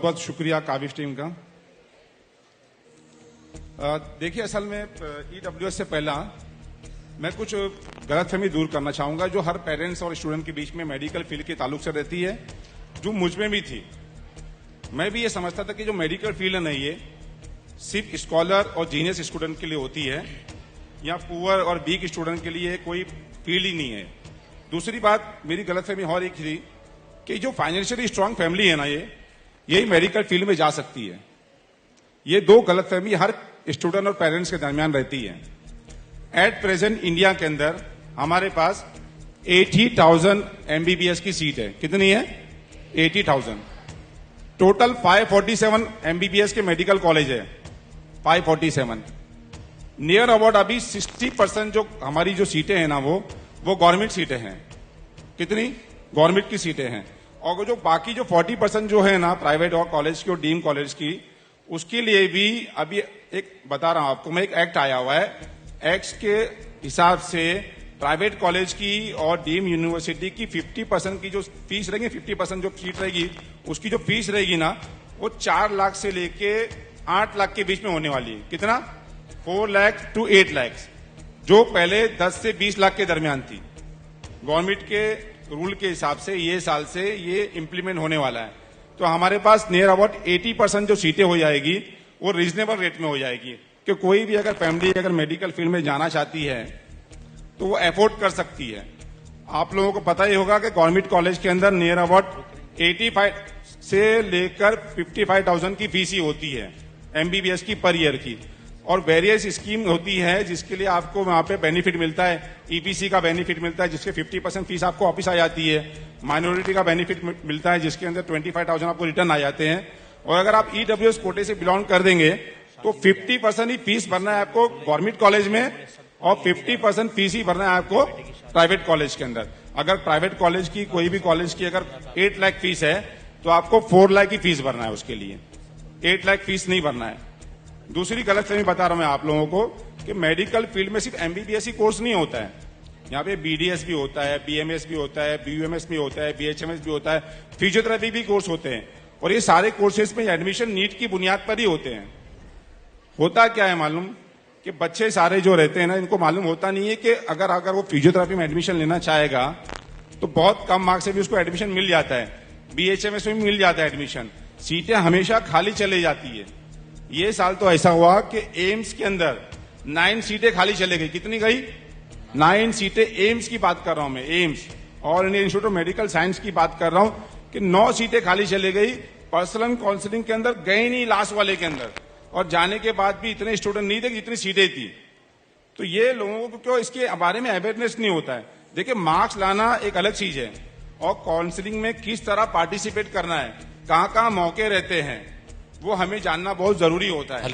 बहुत शुक्रिया काबिश टीम का। देखिए, असल में ईडब्ल्यूएस से पहला मैं कुछ गलतफहमी दूर करना चाहूंगा जो हर पेरेंट्स और स्टूडेंट के बीच में मेडिकल फील्ड के ताल्लुक से रहती है, जो मुझ में भी थी। मैं भी ये समझता था कि जो मेडिकल फील्ड है ना, ये सिर्फ स्कॉलर और जीनियस स्टूडेंट के लिए होती है, या पुअर और वीक स्टूडेंट के लिए कोई फील्ड ही नहीं है। दूसरी बात मेरी गलतफहमी और एक थी कि जो फाइनेंशियली स्ट्रांग फैमिली है ना, यही मेडिकल फील्ड में जा सकती है। ये दो गलतफहमी हर स्टूडेंट और पेरेंट्स के दरमियान रहती है। एट प्रेजेंट इंडिया के अंदर हमारे पास 80,000 एमबीबीएस की सीट है। कितनी है? 80,000। टोटल 547 एमबीबीएस के मेडिकल कॉलेज है, 547। नियर अबाउट अभी 60% जो हमारी जो सीटें हैं ना, वो गवर्नमेंट सीटें हैं। कितनी? गवर्नमेंट की सीटें हैं। और जो बाकी जो 40% जो है ना, प्राइवेट और कॉलेज की और डीम कॉलेज की, उसके लिए भी अभी एक बता रहा हूं आपको मैं, एक एक्ट आया हुआ है। एक्ट के हिसाब से प्राइवेट कॉलेज की और डीम यूनिवर्सिटी की 50% की जो फीस रहेगी, 50% जो सीट रहेगी, उसकी जो फीस रहेगी ना, वो 4 लाख से लेके 8 लाख के बीच में होने वाली है। कितना? 4 लाख टू 8 लाख, जो पहले 10 से 20 लाख के दरमियान थी। गवर्नमेंट के रूल के हिसाब से ये साल से ये इंप्लीमेंट होने वाला है। तो हमारे पास नियर अबाउट 80% जो सीटें हो जाएगी, वो रीजनेबल रेट में हो जाएगी कि कोई भी अगर फैमिली अगर मेडिकल फील्ड में जाना चाहती है तो वो अफोर्ड कर सकती है। आप लोगों को पता ही होगा कि गवर्नमेंट कॉलेज के अंदर नियर अबाउट 85 से लेकर 55,000 की फीस ही होती है एमबीबीएस की पर ईयर की। और वेरियस स्कीम होती है जिसके लिए आपको वहां पे बेनिफिट मिलता है। ईपीसी का बेनिफिट मिलता है जिसके 50% फीस आपको वापिस आ जाती है। माइनॉरिटी का बेनिफिट मिलता है जिसके अंदर 25,000 आपको रिटर्न आ जाते हैं। और अगर आप ईडब्ल्यूएस कोटे से बिलोंग कर देंगे तो 50% ही फीस भरना है आपको गवर्नमेंट कॉलेज में, और 50% फीस ही भरना है आपको प्राइवेट कॉलेज के अंदर। अगर प्राइवेट कॉलेज की कोई भी कॉलेज की अगर 8 लाख फीस है तो आपको 4 लाख की फीस भरना है, उसके लिए 8 लाख फीस नहीं भरना है। दूसरी गलतफहमी बता रहा हूं मैं आप लोगों को कि मेडिकल फील्ड में सिर्फ एमबीबीएस ही कोर्स नहीं होता है। यहाँ पे बीडीएस भी होता है, बीएमएस भी होता है, बीयूएमएस भी होता है, बीएचएमएस भी होता है, फिजियोथेरेपी भी कोर्स होते हैं। और ये सारे कोर्सेज में एडमिशन नीट की बुनियाद पर ही होते हैं। होता क्या है मालूम कि बच्चे सारे जो रहते हैं ना, इनको मालूम होता नहीं है कि अगर वो फिजियोथेरेपी में एडमिशन लेना चाहेगा तो बहुत कम मार्क्स से भी उसको एडमिशन मिल जाता है। बीएचएमएस में भी मिल जाता है एडमिशन। सीटें हमेशा खाली चली जाती है। ये साल तो ऐसा हुआ कि एम्स के अंदर 9 सीटें खाली चले गई। कितनी गई? 9 सीटें। एम्स की बात कर रहा हूं मैं, एम्स और Indian institute of medical science की बात कर रहा हूं कि 9 सीटें खाली चले गई। पर्सनल काउंसलिंग के अंदर गए नहीं, लास्ट वाले के अंदर, और जाने के बाद भी इतने स्टूडेंट नहीं थे जितनी सीटें थी। तो ये लोगों को क्यों इसके बारे में अवेयरनेस नहीं होता है। देखिए, मार्क्स लाना एक अलग चीज है, और काउंसलिंग में किस तरह पार्टिसिपेट करना है, कहां मौके रहते हैं, वो हमें जानना बहुत जरूरी होता है।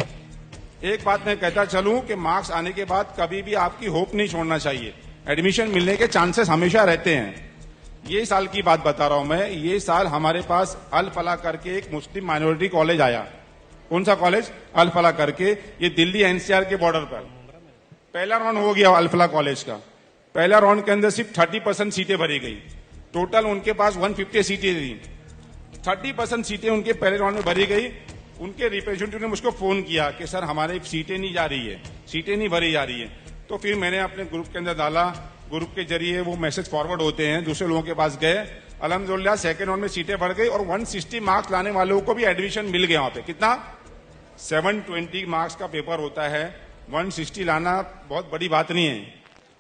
एक बात मैं कहता चलूं कि मार्क्स आने के बाद कभी भी आपकी होप नहीं छोड़ना चाहिए। एडमिशन मिलने के चांसेस हमेशा रहते हैं। ये साल की बात बता रहा हूं मैं। ये साल हमारे पास अल फलाह करके एक मुस्लिम माइनॉरिटी कॉलेज आया। कौन सा कॉलेज? अल फलाह करके। ये दिल्ली एनसीआर के बॉर्डर पर पहला राउंड हो गया अल फलाह कॉलेज का। पहला राउंड के अंदर सिर्फ 30% सीटें भरी गई। टोटल उनके पास 150 सीटें थी। 30% सीटें उनके पहले राउंड में भरी गई। उनके रिप्रेजेंटेटिव ने मुझको फोन किया कि सर हमारी सीटें नहीं जा रही है, सीटें नहीं भरी जा रही है। तो फिर मैंने अपने ग्रुप के अंदर डाला। ग्रुप के जरिए वो मैसेज फॉरवर्ड होते हैं, दूसरे लोगों के पास गए। अल्हम्दुलिल्लाह सेकेंड राउंड में सीटें भर गई और 160 मार्क्स लाने वालों को भी एडमिशन मिल गया। वहां पे कितना? 720 मार्क्स का पेपर होता है। 160 लाना बहुत बड़ी बात नहीं है।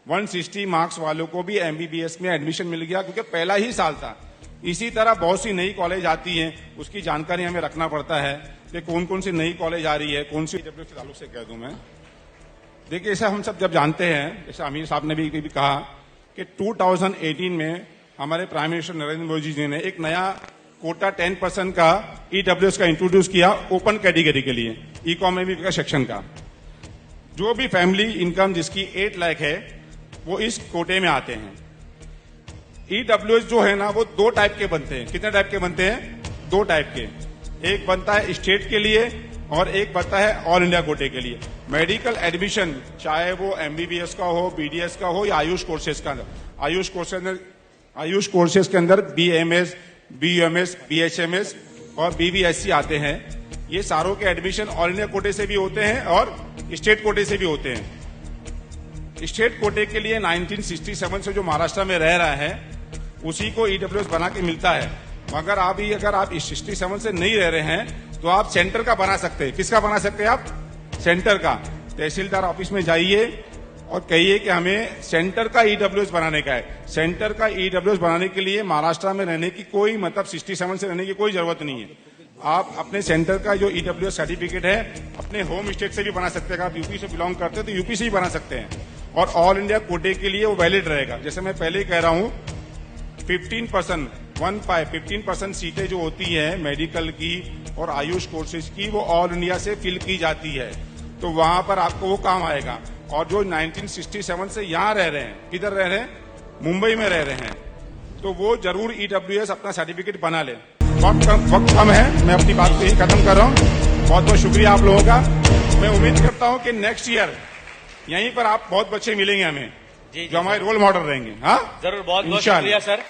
160 मार्क्स वालों को भी एमबीबीएस में एडमिशन मिल गया, क्योंकि पहला ही साल था। इसी तरह बहुत सी नई कॉलेज आती हैं, उसकी जानकारी हमें रखना पड़ता है कि कौन कौन सी नई कॉलेज आ रही है, कौन सी ईडब्ल्यूएस के ताल्लुक से कह दूं मैं। देखिए, ऐसा हम सब जब जानते हैं, जैसे अमीर साहब ने भी कहा कि 2018 में हमारे प्राइम मिनिस्टर नरेंद्र मोदी जी ने एक नया कोटा 10% का ईडब्ल्यूएस का इंट्रोड्यूस किया ओपन कैटेगरी के लिए, इकोनॉमी का सेक्शन का। जो भी फैमिली इनकम जिसकी 8 लाख है वो इस कोटे में आते हैं। ईडब्ल्यूएस जो है ना, वो 2 टाइप के बनते हैं। कितने टाइप के बनते हैं? 2 टाइप के। एक बनता है स्टेट के लिए और एक बनता है ऑल इंडिया कोटे के लिए। मेडिकल एडमिशन चाहे वो एमबीबीएस का हो, बीडीएस का हो या आयुष कोर्सेज का। आयुष कोर्सेज के अंदर बीएमएस, बीयूएमएस, बीएचएमएस और BVSC आते हैं, ये सारों के एडमिशन ऑल इंडिया कोटे से भी होते हैं और स्टेट कोटे से भी होते हैं। स्टेट कोटे के लिए 1967 से जो महाराष्ट्र में रह रहा है उसी को EWS बना के मिलता है। मगर अगर आप 67 से नहीं रह रहे हैं तो आप सेंटर का बना सकते हैं। किसका बना सकते हैं आप? सेंटर का। तहसीलदार ऑफिस में जाइए और कहिए कि हमें सेंटर का EWS बनाने का है। सेंटर का EWS बनाने के लिए महाराष्ट्र में रहने की कोई 67 से रहने की कोई जरूरत नहीं है। आप अपने सेंटर का जो EWS सर्टिफिकेट है अपने होम स्टेट से भी बना सकते हैं। अगर आप यूपी से बिलोंग करते हैं तो यूपी से ही बना सकते हैं और ऑल इंडिया कोटे के लिए वो वैलिड रहेगा। जैसे मैं पहले ही कह रहा हूं 15% सीटें जो होती है मेडिकल की और आयुष कोर्सेज की वो ऑल इंडिया से फिल की जाती है, तो वहां पर आपको वो काम आएगा। और जो 1967 से यहां रह रहे हैं, किधर रह रहे हैं? मुंबई में रह रहे हैं, तो वो जरूर EWS अपना सर्टिफिकेट बना ले। वक्त कम है, मैं अपनी बात को ही खत्म कर रहा हूँ। बहुत बहुत शुक्रिया आप लोगों का। मैं उम्मीद करता हूँ कि नेक्स्ट ईयर यहीं पर आप बहुत बच्चे मिलेंगे हमें जो हमारे रोल मॉडल रहेंगे। हाँ, जरूर। बहुत बहुत शुक्रिया सर।